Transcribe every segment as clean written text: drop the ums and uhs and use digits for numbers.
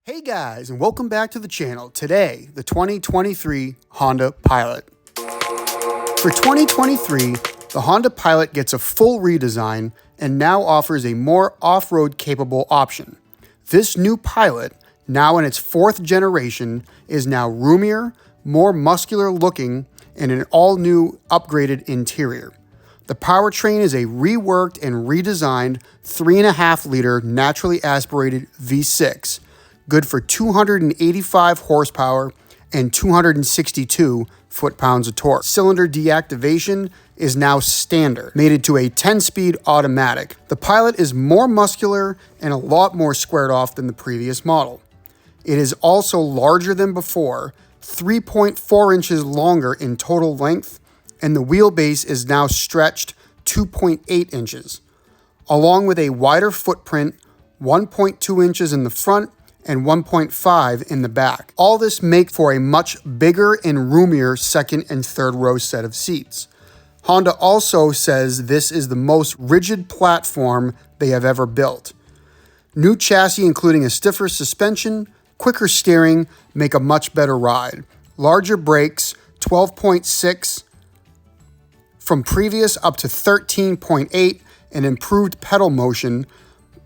Hey guys, and welcome back to the channel. Today, the 2023 Honda Pilot. For 2023, the Honda Pilot gets a full redesign and now offers a more off-road capable option. This new Pilot, now in its fourth generation, is now roomier, more muscular looking, and an all-new upgraded interior. The powertrain is a reworked and redesigned 3.5-liter naturally aspirated V6, good for 285 horsepower and 262 foot-pounds of torque. Cylinder deactivation is now standard, mated to a 10-speed automatic. The Pilot is more muscular and a lot more squared off than the previous model. It is also larger than before, 3.4 inches longer in total length, and the wheelbase is now stretched 2.8 inches, along with a wider footprint, 1.2 inches in the front and 1.5 in the back. All this make for a much bigger and roomier second and third row set of seats. Honda also says this is the most rigid platform they have ever built. New chassis including a stiffer suspension, quicker steering make a much better ride. Larger brakes, 12.6 from previous up to 13.8, and improved pedal motion,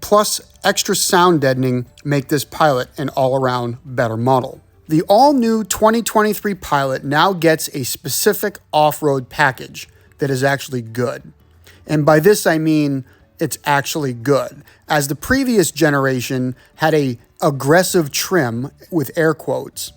plus extra sound deadening make this Pilot an all-around better model. The all-new 2023 Pilot now gets a specific off-road package that is actually good. And by this I mean it's actually good, as the previous generation had a aggressive trim with air quotes,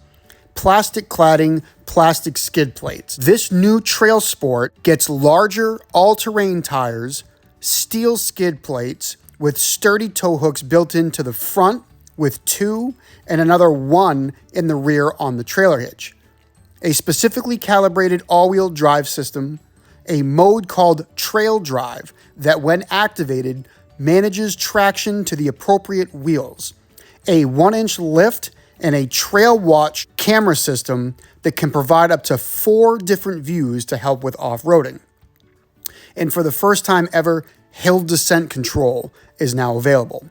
plastic cladding, plastic skid plates. This new Trail Sport gets larger all-terrain tires, steel skid plates, with sturdy tow hooks built into the front with 2 and another 1 in the rear on the trailer hitch. A specifically calibrated all-wheel drive system, a mode called Trail Drive that when activated manages traction to the appropriate wheels, a 1-inch lift, and a Trail Watch camera system that can provide up to 4 different views to help with off-roading. And for the first time ever, hill descent control is now available.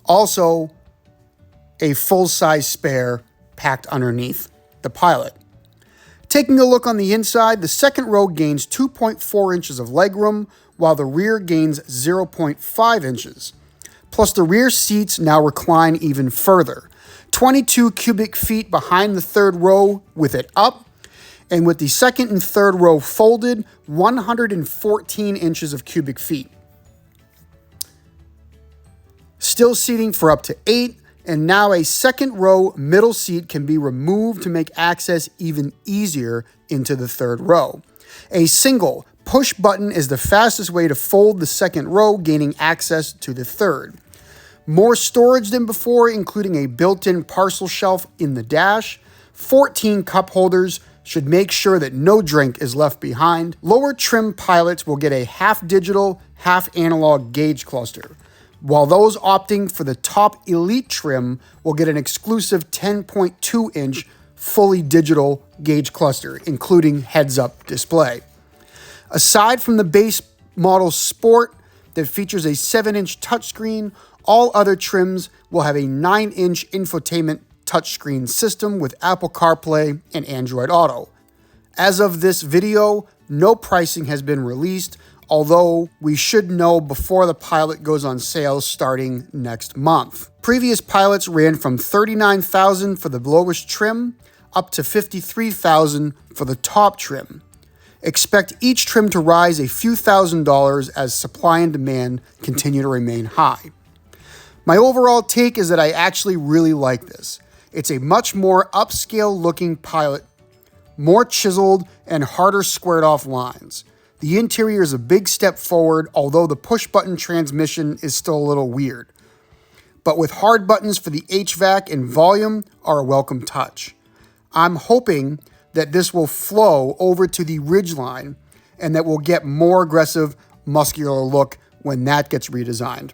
Also, a full-size spare packed underneath the Pilot. Taking a look on the inside, the second row gains 2.4 inches of legroom, while the rear gains 0.5 inches. Plus, the rear seats now recline even further. 22 cubic feet behind the third row with it up, and with the second and third row folded, 114 inches of cubic feet. Still seating for up to 8, and now a second row middle seat can be removed to make access even easier into the third row. A single push button is the fastest way to fold the second row, gaining access to the third. More storage than before, including a built-in parcel shelf in the dash. 14 cup holders should make sure that no drink is left behind. Lower trim Pilots will get a half digital, half analog gauge cluster, while those opting for the top Elite trim will get an exclusive 10.2-inch fully digital gauge cluster, including heads-up display. Aside from the base model Sport that features a 7-inch touchscreen, all other trims will have a 9-inch infotainment touchscreen system with Apple CarPlay and Android Auto. As of this video, no pricing has been released, although we should know before the Pilot goes on sale starting next month. Previous Pilots ran from $39,000 for the lowest trim up to $53,000 for the top trim. Expect each trim to rise a few $1,000s as supply and demand continue to remain high. My overall take is that I actually really like this. It's a much more upscale looking Pilot, more chiseled and harder squared off lines. The interior is a big step forward, although the push-button transmission is still a little weird. But with hard buttons for the HVAC and volume are a welcome touch. I'm hoping that this will flow over to the Ridgeline and that we'll get more aggressive, muscular look when that gets redesigned.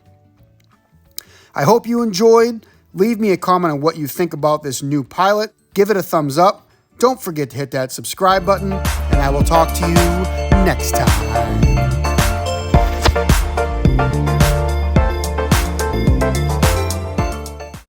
I hope you enjoyed. Leave me a comment on what you think about this new Pilot. Give it a thumbs up. Don't forget to hit that subscribe button, and I will talk to you next time.